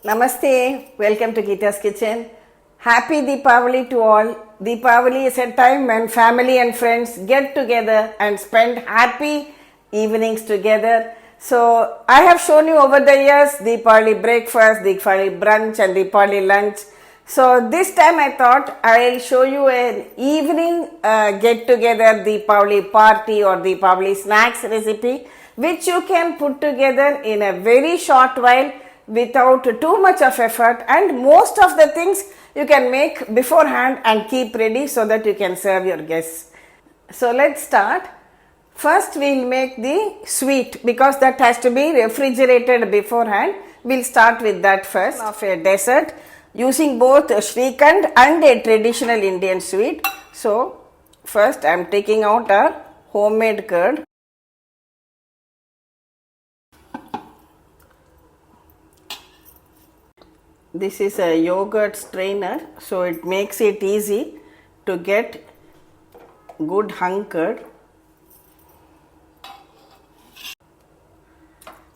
Namaste, welcome to Gita's Kitchen. Happy Deepavali to all. Deepavali is a time when family and friends get together and spend happy evenings together. So, I have shown you over the years Deepavali breakfast, Deepavali brunch and Deepavali lunch. So, this time I thought I'll show you an evening get together Deepavali party or Deepavali snacks recipe which you can put together in a very short while without too much of effort, and most of the things you can make beforehand and keep ready so that you can serve your guests. So let's start. First we'll make the sweet because that has to be refrigerated beforehand. We'll start with that first of a dessert using both Shrikhand and a traditional Indian sweet. So first I am taking out our homemade curd. This is a yogurt strainer, so it makes it easy to get good hung curd.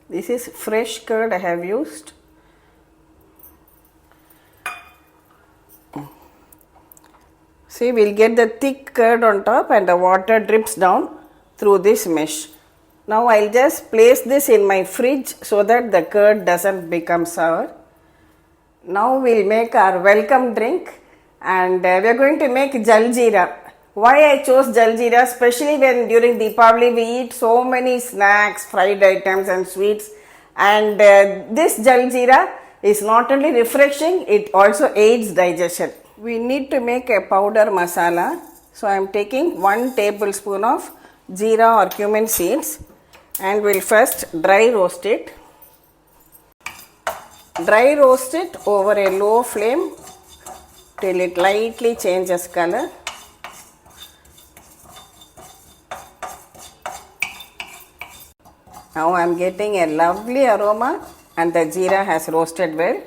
This is fresh curd I have used. See, we'll get the thick curd on top and the water drips down through this mesh. Now I'll just place this in my fridge so that the curd doesn't become sour. Now we'll make our welcome drink, and we are going to make Jaljeerra. Why I chose Jaljeerra, especially when during Deepavali we eat so many snacks, fried items and sweets, and this Jaljeerra is not only refreshing, it also aids digestion. We need to make a powder masala. So I am taking 1 tablespoon of jeera or cumin seeds and we'll first dry roast it. Dry roast it over a low flame till it lightly changes color. Now I am getting a lovely aroma and the jeera has roasted well.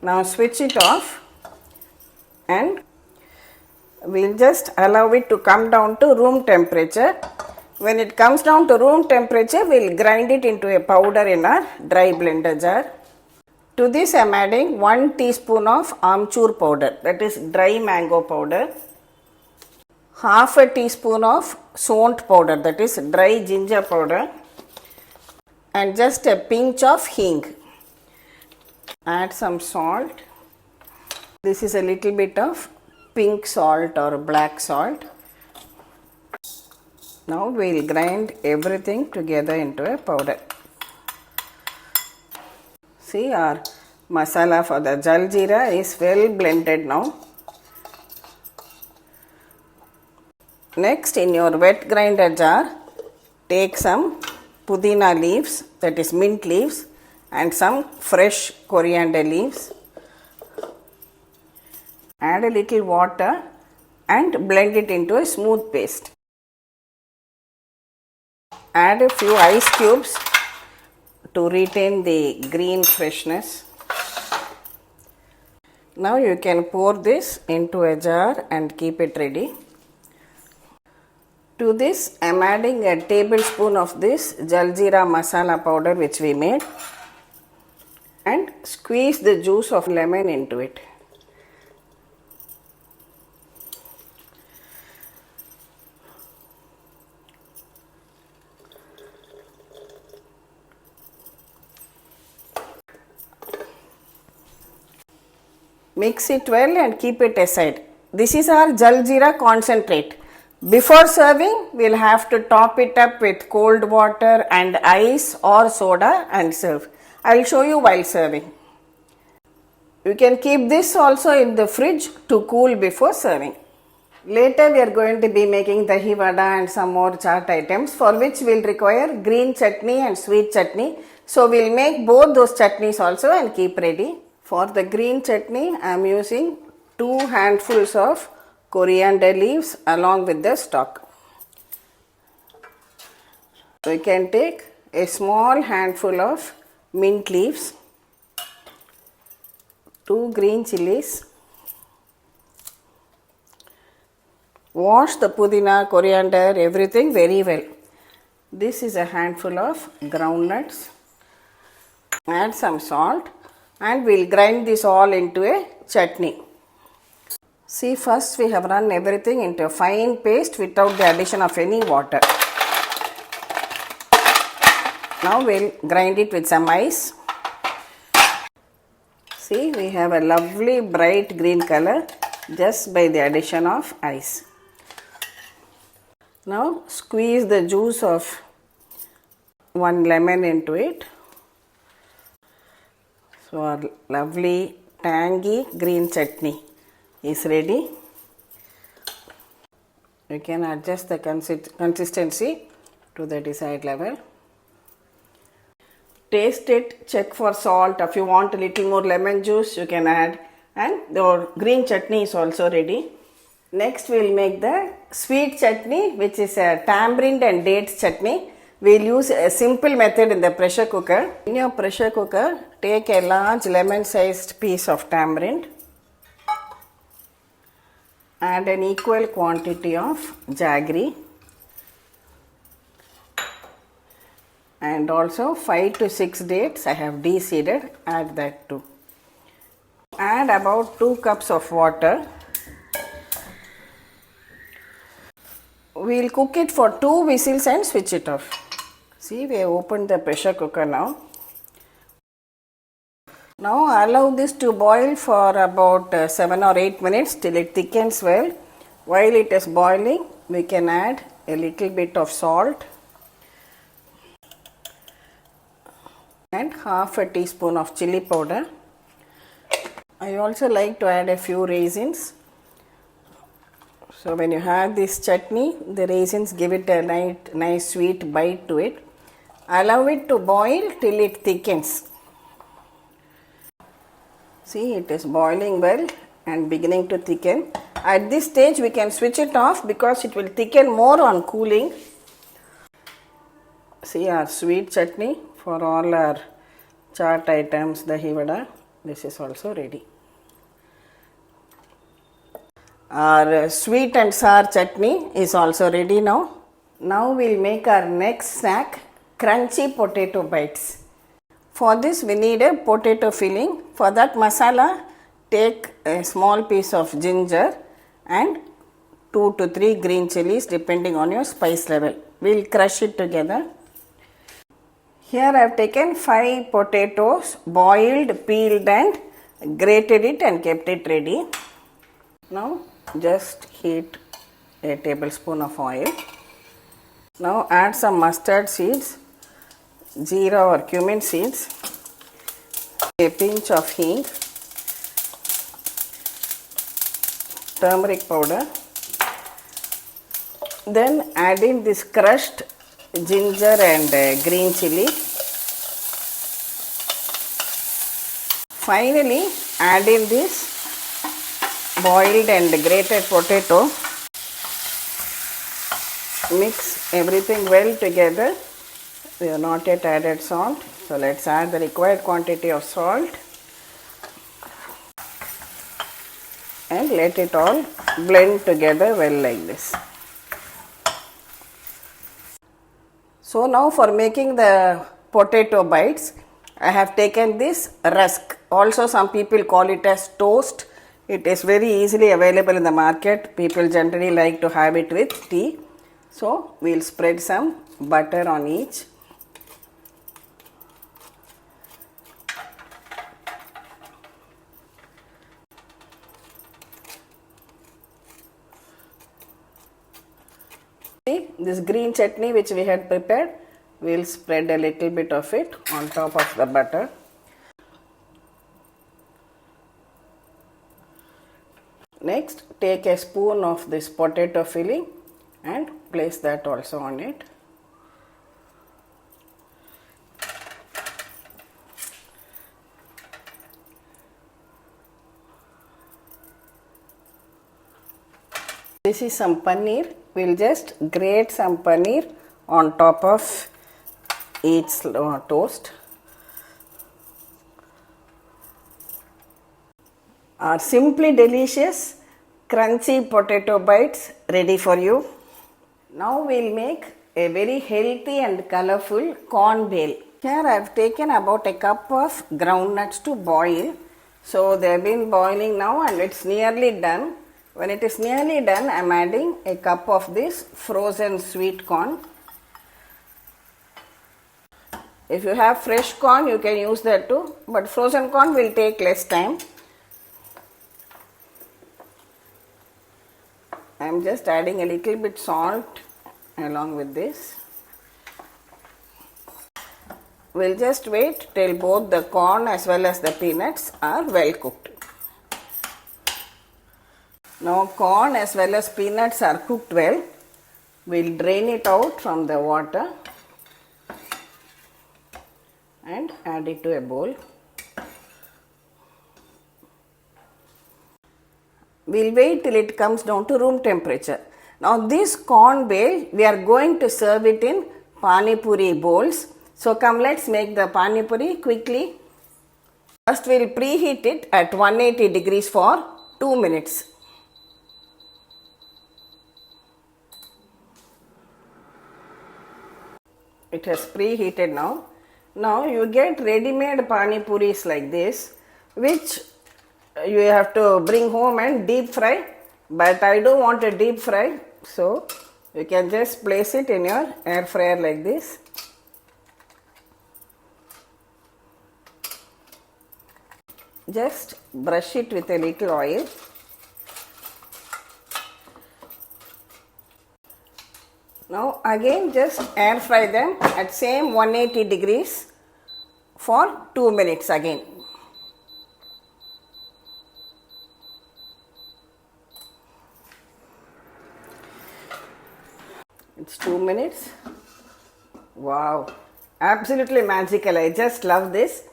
Now switch it off and we'll just allow it to come down to room temperature. When it comes down to room temperature, we'll grind it into a powder in our dry blender jar. To this I am adding 1 teaspoon of amchur powder, that is dry mango powder, half a teaspoon of sont powder, that is dry ginger powder, and just a pinch of hing. Add some salt. This is a little bit of pink salt or black salt. Now we will grind everything together into a powder. See, our masala for the Jaljeerra is well blended now. Next, in your wet grinder jar, take some pudina leaves, that is mint leaves, and some fresh coriander leaves. Add a little water and blend it into a smooth paste. Add a few ice cubes to retain the green freshness. Now you can pour this into a jar and keep it ready. To this I am adding a tablespoon of this Jaljeerra masala powder which we made and squeeze the juice of lemon into it. Mix it well and keep it aside. This is our Jaljeerra concentrate. Before serving, we will have to top it up with cold water and ice or soda and serve. I will show you while serving. You can keep this also in the fridge to cool before serving. Later we are going to be making Dahi Vada and some more chaat items for which we will require green chutney and sweet chutney. So we will make both those chutneys also and keep ready. For the green chutney, I am using 2 handfuls of coriander leaves along with the stock. So you can take a small handful of mint leaves, 2 green chilies. Wash the pudina, coriander, everything very well. This is a handful of groundnuts. Add some salt and we'll grind this all into a chutney. See, first we have run everything into a fine paste without the addition of any water. Now we'll grind it with some ice. See, we have a lovely bright green color just by the addition of ice. Now squeeze the juice of one lemon into it. So our lovely tangy green chutney is ready. You can adjust the consistency to the desired level. Taste it, check for salt. If you want a little more lemon juice, you can add. And your green chutney is also ready. Next we will make the sweet chutney, which is a tamarind and dates chutney. We will use a simple method in the pressure cooker. In your pressure cooker, take a large lemon sized piece of tamarind. Add an equal quantity of jaggery. And also 5 to 6 dates I have de-seeded, add that too. Add about 2 cups of water. We will cook it for 2 whistles and switch it off. See, we have opened the pressure cooker now. Now allow this to boil for about 7 or 8 minutes till it thickens well. While it is boiling, we can add a little bit of salt and half a teaspoon of chili powder. I also like to add a few raisins. So when you have this chutney, the raisins give it a nice sweet bite to it. Allow it to boil till it thickens. See, it is boiling well and beginning to thicken. At this stage we can switch it off because it will thicken more on cooling. See, our sweet chutney for all our chaat items, Dahi Vada, this is also ready. Our sweet and sour chutney is also ready now. Now we will make our next snack, crunchy potato bites. For this we need a potato filling. For that masala, take a small piece of ginger and 2 to 3 green chilies depending on your spice level. We will crush it together. Here I have taken 5 potatoes, boiled, peeled and grated it and kept it ready. Now just heat a tablespoon of oil. Now add some mustard seeds, jeera or cumin seeds, a pinch of hing, turmeric powder. Then add in this crushed ginger and green chili. Finally add in this boiled and grated potato. Mix everything well together. We have not yet added salt, so let's add the required quantity of salt and let it all blend together well like this. So now for making the potato bites, I have taken this rusk. Also some people call it as toast. It is very easily available in the market. People generally like to have it with tea. So we will spread some butter on each. See, this green chutney which we had prepared, we will spread a little bit of it on top of the butter. Next, take a spoon of this potato filling and place that also on it. This is some paneer. We will just grate some paneer on top of each toast. Our simply delicious crunchy potato bites ready for you. Now we will make a very healthy and colorful corn bhel. Here I have taken about a cup of groundnuts to boil. So they have been boiling now and it's nearly done. When it is nearly done, I am adding a cup of this frozen sweet corn. If you have fresh corn, you can use that too, but frozen corn will take less time. I am just adding a little bit salt along with this. We'll just wait till both the corn as well as the peanuts are well cooked. Now corn as well as peanuts are cooked well. We'll drain it out from the water and add it to a bowl. We'll wait till it comes down to room temperature. Now this corn bale, we are going to serve it in pani puri bowls. So come, let's make the pani puri quickly. First we'll preheat it at 180 degrees for 2 minutes. It has preheated now. Now you get ready-made pani puris like this, which you have to bring home and deep fry. But I don't want to deep fry, so you can just place it in your air fryer like this. Just brush it with a little oil. Now again just air fry them at same 180 degrees for 2 minutes again. It's 2 minutes. Wow, absolutely magical. I just love this.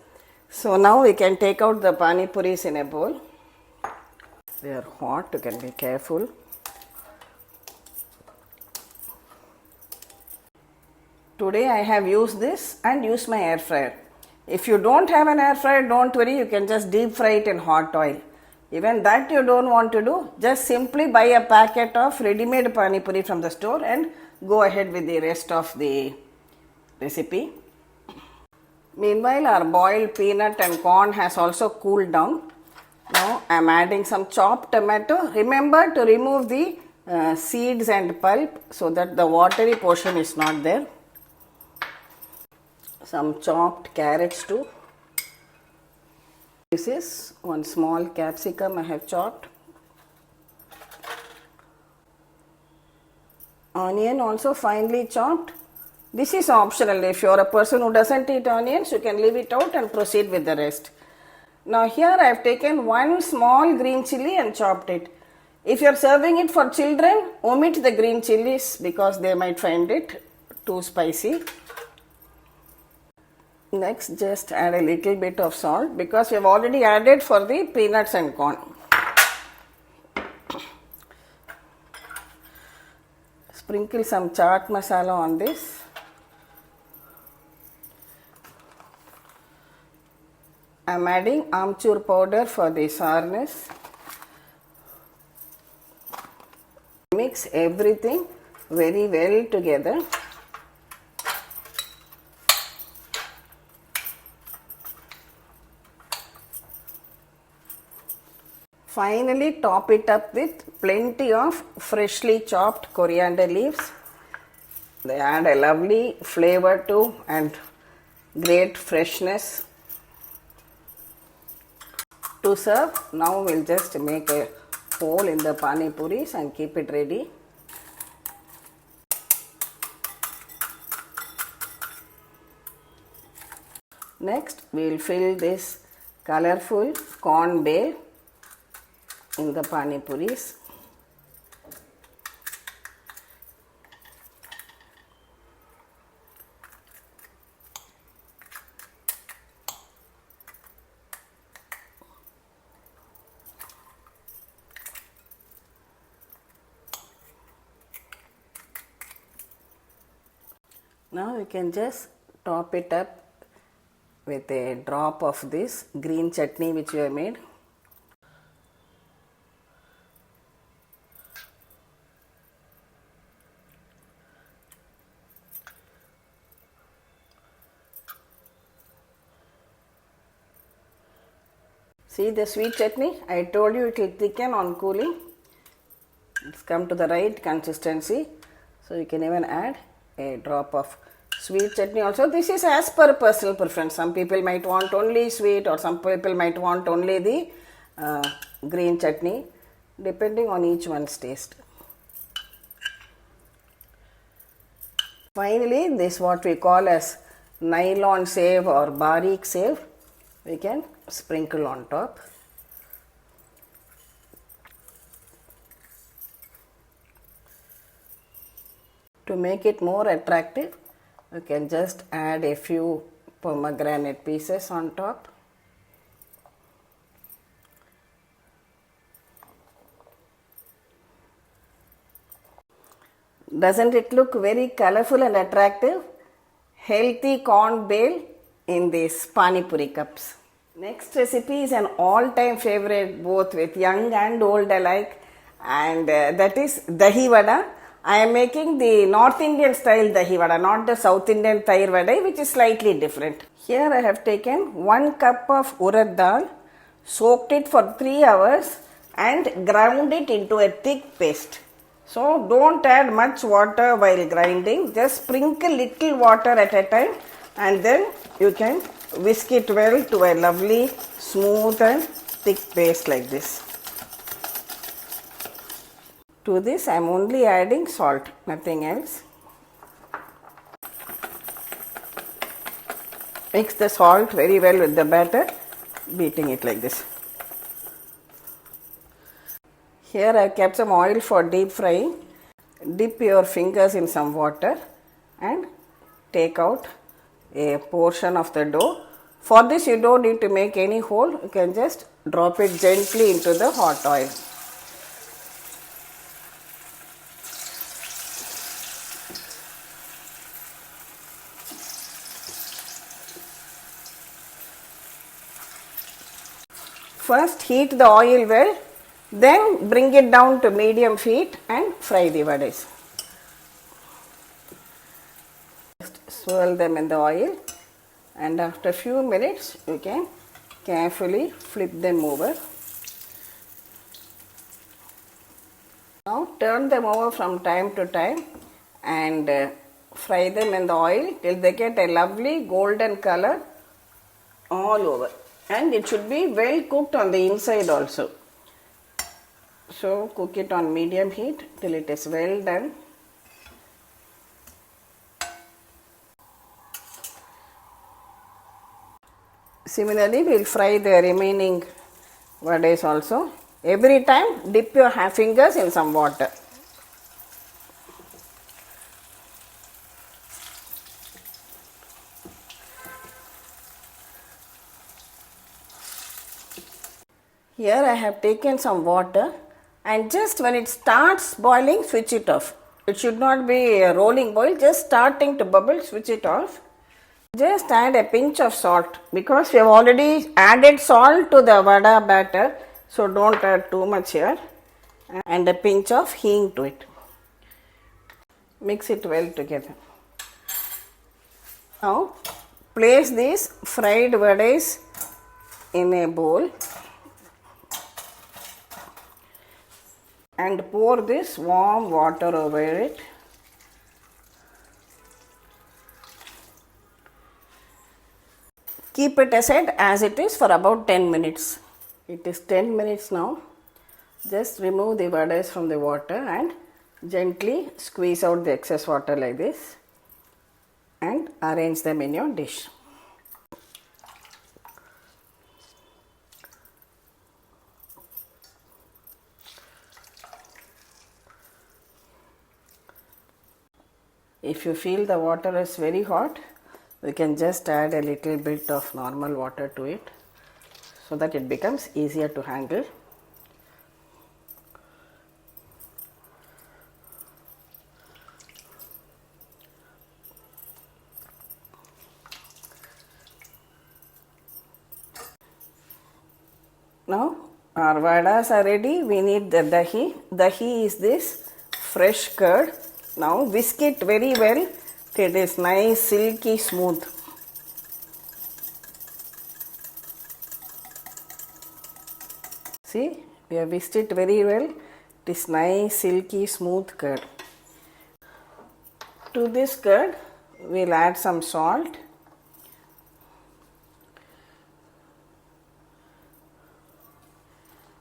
So now we can take out the pani puris in a bowl. They are hot, you can be careful. Today I have used this and used my air fryer. If you don't have an air fryer, don't worry, you can just deep fry it in hot oil. Even that you don't want to do, just simply buy a packet of ready-made pani puri from the store and go ahead with the rest of the recipe. Meanwhile, our boiled peanut and corn has also cooled down. Now I am adding some chopped tomato. Remember to remove the seeds and pulp so that the watery portion is not there. Some chopped carrots too. This is one small capsicum I have chopped. Onion also finely chopped. This is optional. If you are a person who doesn't eat onions, you can leave it out and proceed with the rest. Now here I have taken one small green chilli and chopped it. If you are serving it for children, omit the green chillis because they might find it too spicy. Next, just add a little bit of salt because we have already added for the peanuts and corn. Sprinkle some chaat masala on this. I am adding amchur powder for the sourness. Mix everything very well together. Finally, top it up with plenty of freshly chopped coriander leaves. They add a lovely flavor too and great freshness. To serve, now we'll just make a hole in the pani puris and keep it ready. Next, we'll fill this colorful corn bale in the pani puris. Now you can just top it up with a drop of this green chutney which we have made. See the sweet chutney? I told you it will thicken on cooling. It's come to the right consistency. So you can even add a drop of sweet chutney also. This is as per personal preference. Some people might want only sweet, or some people might want only the green chutney, depending on each one's taste. Finally, this what we call as nylon save or barik save, we can sprinkle on top. To make it more attractive, you can just add a few pomegranate pieces on top. Doesn't it look very colorful and attractive? Healthy corn bhel in these pani puri cups. Next recipe is an all-time favorite both with young and old alike, and that is Dahi Vada. I am making the North Indian style Dahi Vada, not the South Indian Tair Vada, which is slightly different. Here I have taken 1 cup of urad dal, soaked it for 3 hours and ground it into a thick paste. So don't add much water while grinding, just sprinkle little water at a time, and then you can whisk it well to a lovely smooth and thick paste like this. To this I am only adding salt, nothing else. Mix the salt very well with the batter, beating it like this. Here I have kept some oil for deep frying. Dip your fingers in some water and take out a portion of the dough. For this you don't need to make any hole, you can just drop it gently into the hot oil. First heat the oil well, then bring it down to medium heat and fry the vadas. Swirl them in the oil, and after a few minutes you can carefully flip them over. Now turn them over from time to time and fry them in the oil till they get a lovely golden color all over, and it should be well cooked on the inside also. So cook it on medium heat till it is well done. Similarly, we will fry the remaining vadas also. Every time dip your fingers in some water. Here I have taken some water, and just when it starts boiling, switch it off. It should not be a rolling boil, just starting to bubble, switch it off. Just add a pinch of salt, because we have already added salt to the vada batter, so don't add too much here, and a pinch of hing to it. Mix it well together. Now place these fried vadas in a bowl and pour this warm water over it. Keep it aside as it is for about 10 minutes. It is 10 minutes now. Just remove the vadas from the water and gently squeeze out the excess water like this and arrange them in your dish. If you feel the water is very hot, we can just add a little bit of normal water to it so that it becomes easier to handle. Now our vadas are ready. We need the dahi. Dahi is this fresh curd. Now whisk it very well till it is nice, silky, smooth. See, we have whisked it very well. It is nice, silky, smooth curd. To this curd, we will add some salt.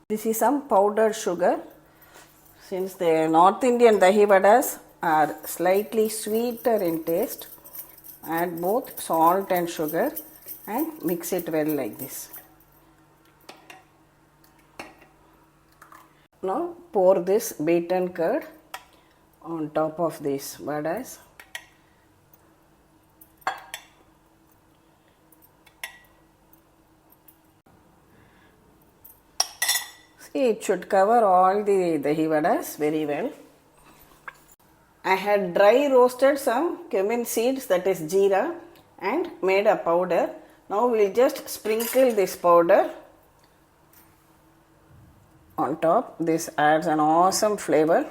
This is some powdered sugar. Since the North Indian Dahi Vadas are slightly sweeter in taste, add both salt and sugar and mix it well like this. Now pour this beaten curd on top of these vadas. See, it should cover all the dahi vadas very well. I had dry roasted some cumin seeds, that is jeera, and made a powder. Now we will just sprinkle this powder on top. This adds an awesome flavor.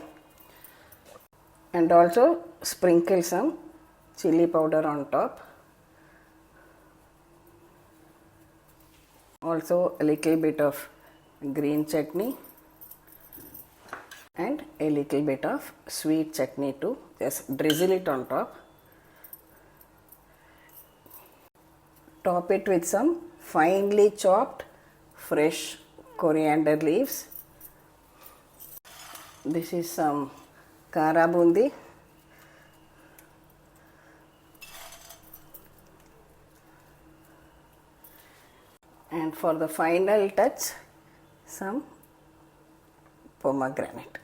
And also sprinkle some chili powder on top. Also a little bit of green chutney and a little bit of sweet chutney too. Just drizzle it on top. Top it with some finely chopped fresh coriander leaves. This is some kara bundi. And for the final touch, some pomegranate.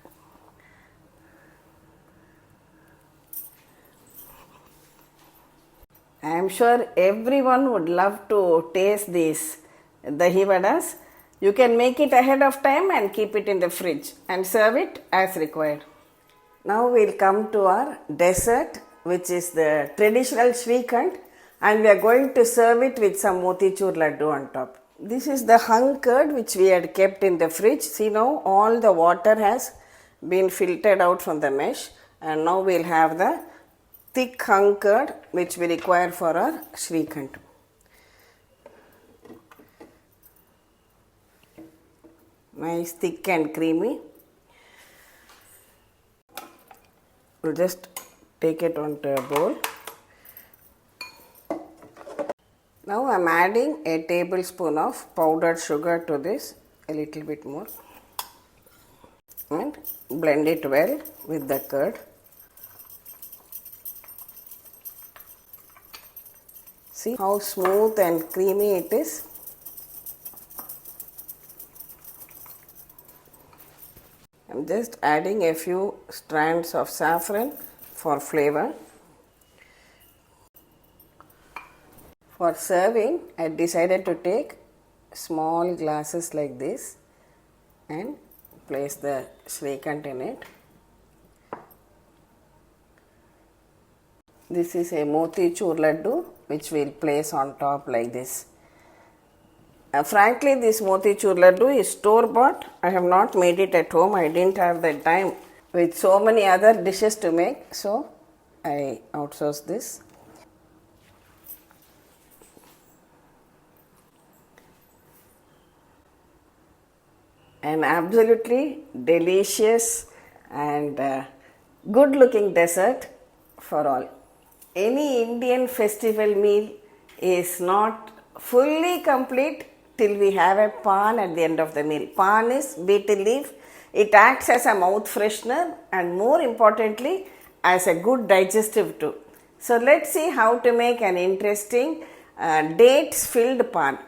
I am sure everyone would love to taste these dahi vadas. You can make it ahead of time and keep it in the fridge and serve it as required. Now we will come to our dessert, which is the traditional Shrikhand, and we are going to serve it with some motichur laddu on top. This is the hung curd which we had kept in the fridge. See, now all the water has been filtered out from the mesh, and now we will have the thick hung curd which we require for our Shrikhand. Nice, thick and creamy. We'll just take it onto a bowl. Now I am adding a tablespoon of powdered sugar to this, a little bit more, and blend it well with the curd. See how smooth and creamy it is. I am just adding a few strands of saffron for flavor. For serving, I decided to take small glasses like this and place the Shrikhand in it. This is a motichur laddu which we will place on top like this. Frankly, this motichur laddu is store bought. I have not made it at home. I didn't have the time with so many other dishes to make, so I outsourced this. An absolutely delicious and good looking dessert for all. Any Indian festival meal is not fully complete till we have a pan at the end of the meal. Pan is betel leaf. It acts as a mouth freshener and more importantly as a good digestive too. So let's see how to make an interesting dates filled pan.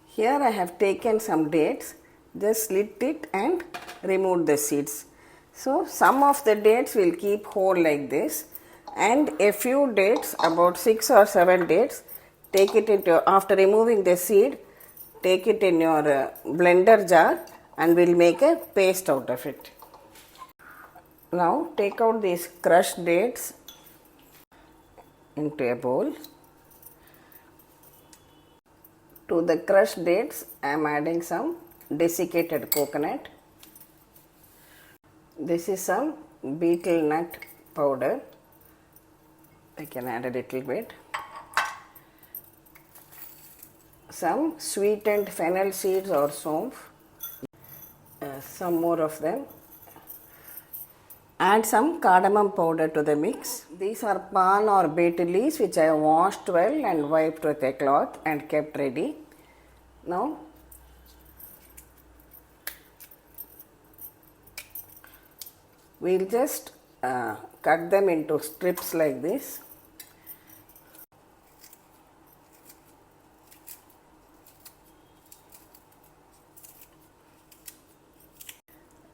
Here I have taken some dates, just slit it and removed the seeds. So some of the dates will keep whole like this, and a few dates, about 6 or 7 dates, take it into, after removing the seed, take it in your blender jar and we'll make a paste out of it. Now take out these crushed dates into a bowl. To the crushed dates, I am adding some desiccated coconut. This is some betel nut powder. I can add a little bit. some sweetened fennel seeds or somf, some more of them. Add some cardamom powder to the mix. These are pan or betel leaves which I have washed well and wiped with a cloth and kept ready. Now we'll just cut them into strips like this.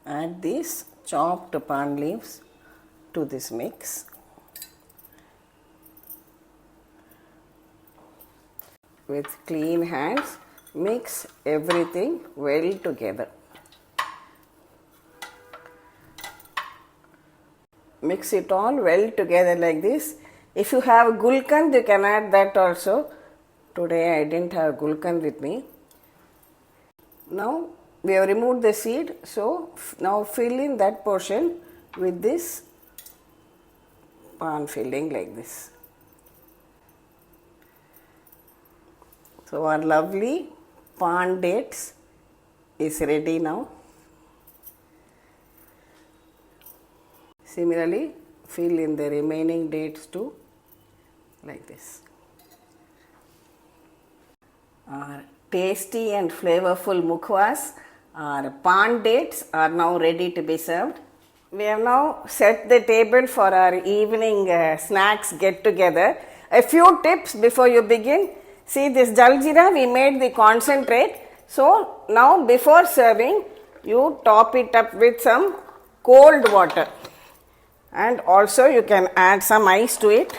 Add these chopped pan leaves to this mix. With clean hands, mix everything well together. Mix it all well together like this. If you have gulkand, you can add that also. Today I didn't have gulkand with me. Now we have removed the seed, so now fill in that portion with this pan filling like this. So our lovely pan dates is ready now. Similarly, fill in the remaining dates too, like this. Our tasty and flavorful mukhwas, our pan dates are now ready to be served. We have now set the table for our evening snacks get together. A few tips before you begin. See, this Jaljeerra, we made the concentrate. So now before serving, you top it up with some cold water. And also you can add some ice to it.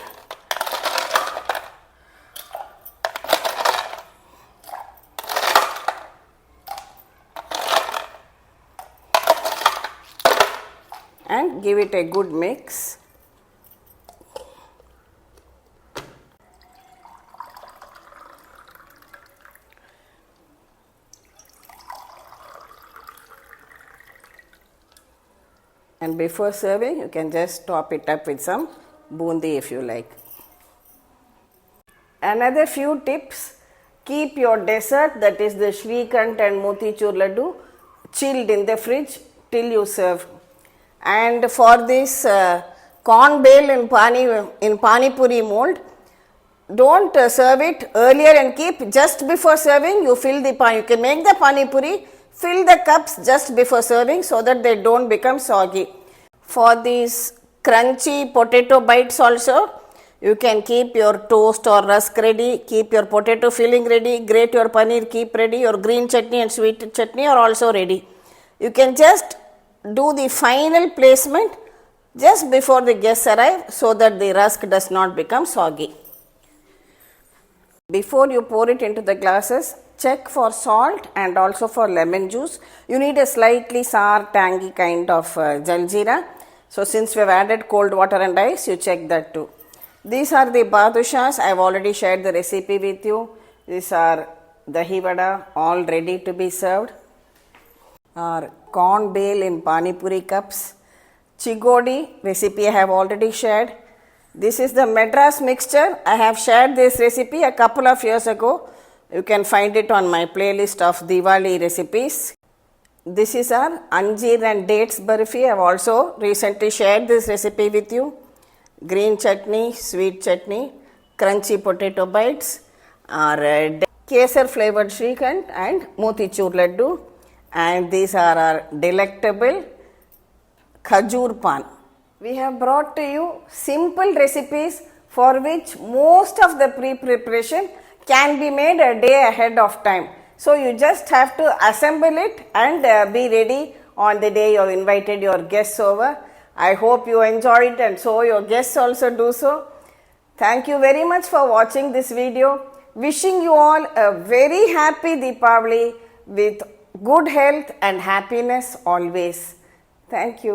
And give it a good mix. And before serving, you can just top it up with some bundi if you like. Another few tips: keep your dessert, that is the Shrikhand and Motichur Laddoo, chilled in the fridge till you serve. And for this corn bale in pani puri mold, don't serve it earlier and keep just before serving. You fill the pan. You can make the pani puri, fill the cups just before serving so that they don't become soggy. For these crunchy potato bites also, you can keep your toast or rusk ready, keep your potato filling ready, grate your paneer, keep ready. Your green chutney and sweet chutney are also ready. You can just do the final placement just before the guests arrive so that the rusk does not become soggy. Before you pour it into the glasses, check for salt and also for lemon juice. You need a slightly sour, tangy kind of Jaljeerra. So since we have added cold water and ice, you check that too. These are the badushas. I have already shared the recipe with you. These are Dahi Vada, all ready to be served. Our corn bale in pani puri cups. Chigodi recipe I have already shared. This is the Madras mixture. I have shared this recipe a couple of years ago. You can find it on my playlist of Diwali recipes. This is our anjeer and dates barfi. I have also recently shared this recipe with you. Green chutney, sweet chutney, crunchy potato bites, our kesar flavored Shrikhand and Motichur Laddoo. And these are our delectable Khajur Paan. We have brought to you simple recipes for which most of the pre-preparation can be made a day ahead of time. So you just have to assemble it and be ready on the day you have invited your guests over. I hope you enjoy it and so your guests also do so. Thank you very much for watching this video. Wishing you all a very happy Deepavali with good health and happiness always. Thank you.